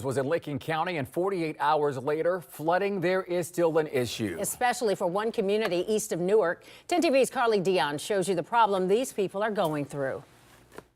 Was in Licking County, and 48 hours later, flooding there is still an issue. Especially for one community east of Newark. 10 TV's Carly Dion shows you the problem these people are going through.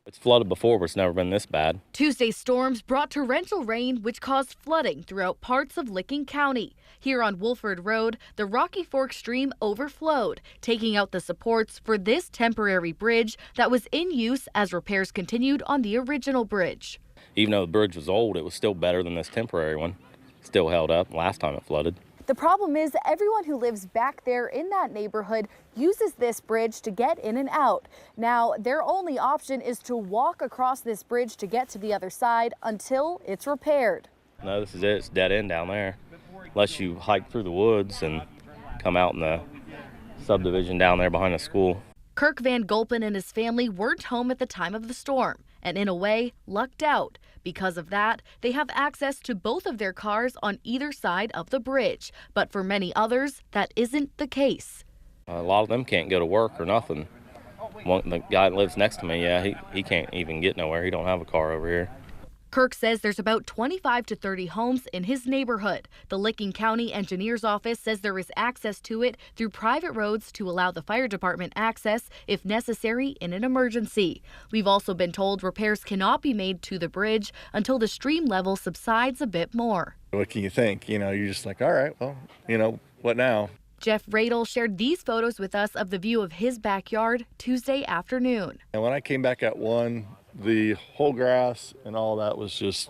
It's flooded before, but it's never been this bad. Tuesday's storms brought torrential rain, which caused flooding throughout parts of Licking County. Here on Wolford Road, the Rocky Fork stream overflowed, taking out the supports for this temporary bridge that was in use as repairs continued on the original bridge. Even though the bridge was old, it was still better than this temporary one. Still held up last time it flooded. The problem is everyone who lives back there in that neighborhood uses this bridge to get in and out. Now, their only option is to walk across this bridge to get to the other side until it's repaired. No, this is it. It's dead end down there. Unless you hike through the woods and come out in the subdivision down there behind the school. Kirk Van Gulpen and his family weren't home at the time of the storm, and in a way, lucked out. Because of that, they have access to both of their cars on either side of the bridge. But for many others, that isn't the case. A lot of them can't go to work or nothing. The guy that lives next to me, yeah, he can't even get nowhere. He don't have a car over here. Kirk says there's about 25 to 30 homes in his neighborhood. The Licking County Engineer's Office says there is access to it through private roads to allow the fire department access if necessary in an emergency. We've also been told repairs cannot be made to the bridge until the stream level subsides a bit more. What can you think? You're just like, all right, well, what now? Jeff Radel shared these photos with us of the view of his backyard Tuesday afternoon. And when I came back at 1, the whole grass and all that was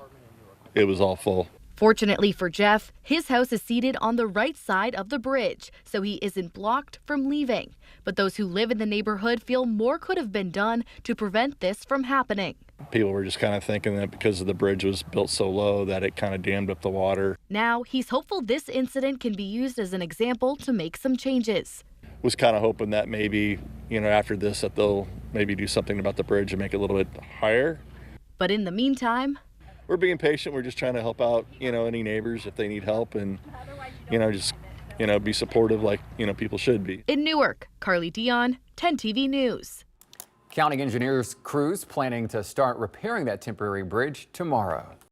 it was all full. Fortunately for Jeff, his house is seated on the right side of the bridge, so he isn't blocked from leaving. But those who live in the neighborhood feel more could have been done to prevent this from happening. People were just kind of thinking that because the bridge was built so low that it kind of dammed up the water. Now he's hopeful this incident can be used as an example to make some changes. Was kind of hoping that maybe, after this that they'll maybe do something about the bridge and make it a little bit higher. But in the meantime, we're being patient. We're just trying to help out, any neighbors if they need help and, be supportive like, people should be. In Newark, Carly Dion, 10 TV News. County engineers crews planning to start repairing that temporary bridge tomorrow.